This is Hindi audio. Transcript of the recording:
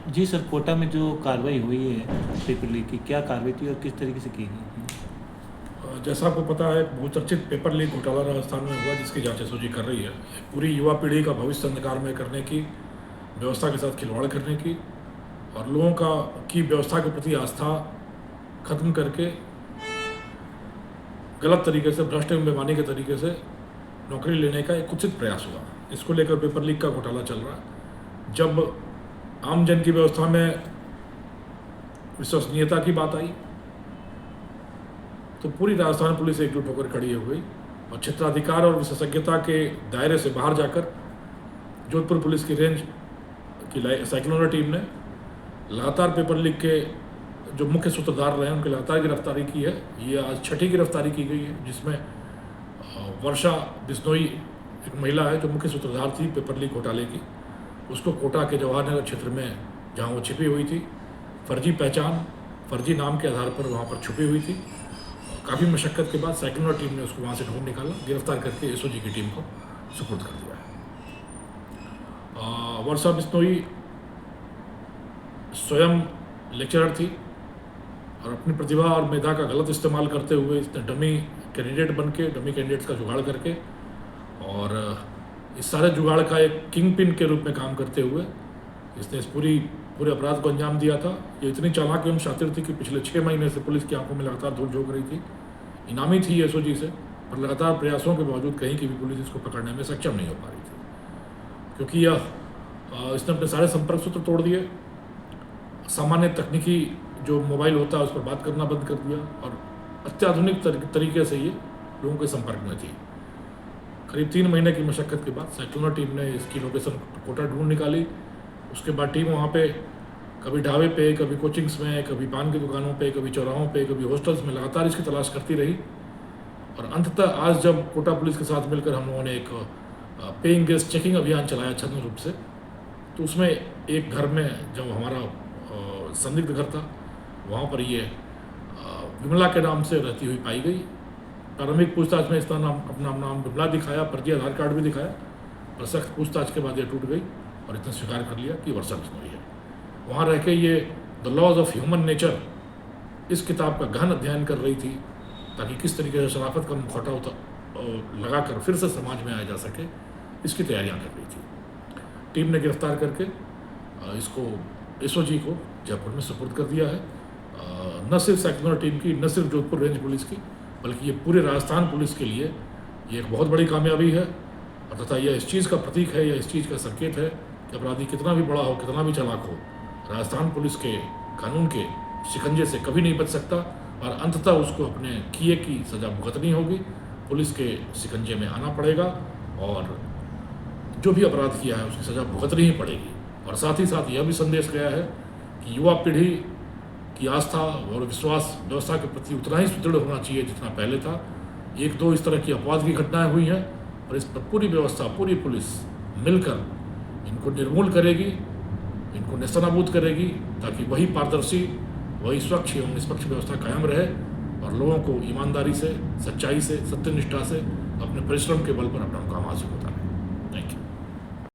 जी सर, कोटा में जो कार्रवाई हुई है पेपर लीक की, क्या कार्रवाई थी और किस तरीके से की गई? जैसा आपको पता है, बहुचर्चित पेपर लीक घोटाला राजस्थान में हुआ, जिसकी जांच एसओजी कर रही है। पूरी युवा पीढ़ी का भविष्य अंधकार में करने की, व्यवस्था के साथ खिलवाड़ करने की और लोगों की व्यवस्था के प्रति आस्था खत्म करके गलत तरीके से, भ्रष्ट एवं बेईमानी के तरीके से नौकरी लेने का एक कुत्सित प्रयास हुआ। इसको लेकर पेपर लीक का घोटाला चल रहा है। जब आम जन की व्यवस्था में विश्वसनीयता की बात आई तो पूरी राजस्थान पुलिस एकजुट होकर खड़ी हो गई और क्षेत्राधिकार और विशेषज्ञता के दायरे से बाहर जाकर जोधपुर पुलिस की रेंज की साइक्लोनर टीम ने लगातार पेपर लीक के जो मुख्य सूत्रधार रहे हैं उनकी लगातार गिरफ्तारी की है। ये आज छठी गिरफ्तारी की गई है, जिसमें वर्षा बिश्नोई एक महिला है जो मुख्य सूत्रधार थी पेपर लीक घोटाले की। उसको कोटा के जवाहर नगर क्षेत्र में, जहाँ वो छिपी हुई थी, फर्जी पहचान, फर्जी नाम के आधार पर वहाँ पर छुपी हुई थी। काफ़ी मशक्क़त के बाद साइक्लोनर टीम ने उसको वहाँ से ढूंढ निकाला, गिरफ्तार करके एसओजी की टीम को सुपुर्द कर दिया है। वर्षा बिश्नोई स्वयं लेक्चरर थी और अपनी प्रतिभा और मेधा का गलत इस्तेमाल करते हुए इसने डमी कैंडिडेट्स का जुगाड़ करके और इस सारे जुगाड़ का एक किंग पिन के रूप में काम करते हुए इसने इस पूरे अपराध को अंजाम दिया था। ये इतनी चालाक एवं शातिर थी कि पिछले 6 महीने से पुलिस की आंखों में लगातार धूल झोंक रही थी। इनामी थी एसओजी से, पर लगातार प्रयासों के बावजूद कहीं की भी पुलिस इसको पकड़ने में सक्षम नहीं हो पा रही थी, क्योंकि इसने अपने सारे संपर्क सूत्र तोड़ दिए। सामान्य तकनीकी जो मोबाइल होता है उस पर बात करना बंद कर दिया और अत्याधुनिक तरीके से ये लोगों के संपर्क में थी। करीब 3 महीने की मशक्क़त के बाद साइक्लोनर टीम ने इसकी लोकेशन कोटा ढूंढ निकाली। उसके बाद टीम वहाँ पे कभी ढाबे पे, कभी कोचिंग्स में, कभी पान की दुकानों पे, कभी चौराहों पे, कभी हॉस्टल्स में लगातार इसकी तलाश करती रही और अंततः आज जब कोटा पुलिस के साथ मिलकर हम लोगों ने एक पेइंग गेस्ट चेकिंग अभियान चलाया छद्म रूप से, तो उसमें एक घर में, जब हमारा संदिग्ध घर था, वहाँ पर ये विमला के नाम से रहती हुई पाई गई। प्रारंभिक पूछताछ में इसका अपना नाम विमला दिखाया, फर्जी आधार कार्ड भी दिखाया, पर सख्त पूछताछ के बाद ये टूट गई और इसने स्वीकार कर लिया कि वर्षा बिश्नोई है। वहाँ रह के ये the laws of human nature इस किताब का गहन अध्ययन कर रही थी, ताकि किस तरीके से शराफत का मुखौटा लगाकर फिर से समाज में आया जा सके, इसकी तैयारियाँ कर रही थी। टीम ने गिरफ्तार करके इसको एसओजी को जयपुर में सुपुर्द कर दिया है। न सिर्फ साइक्लोनर टीम की, न सिर्फ जोधपुर रेंज पुलिस की, बल्कि ये पूरे राजस्थान पुलिस के लिए ये एक बहुत बड़ी कामयाबी है और तथा यह इस चीज़ का प्रतीक है, या इस चीज़ का संकेत है कि अपराधी कितना भी बड़ा हो, कितना भी चालाक हो, राजस्थान पुलिस के कानून के शिकंजे से कभी नहीं बच सकता और अंततः उसको अपने किए की सज़ा भुगतनी होगी। पुलिस के शिकंजे में आना पड़ेगा और जो भी अपराध किया है उसकी सज़ा भुगतनी ही पड़ेगी। और साथ ही साथ यह भी संदेश गया है कि युवा पीढ़ी की आस्था और विश्वास व्यवस्था के प्रति उतना ही सुदृढ़ होना चाहिए जितना पहले था। 1-2 इस तरह की अपवाद की घटनाएं हुई हैं, और इस पर पूरी व्यवस्था, पूरी पुलिस मिलकर इनको निर्मूल करेगी, इनको नेस्तनाबूद करेगी, ताकि वही पारदर्शी, वही स्वच्छ एवं निष्पक्ष व्यवस्था कायम रहे और लोगों को ईमानदारी से, सच्चाई से, सत्यनिष्ठा से अपने परिश्रम के बल पर अपना काम हासिल होता है।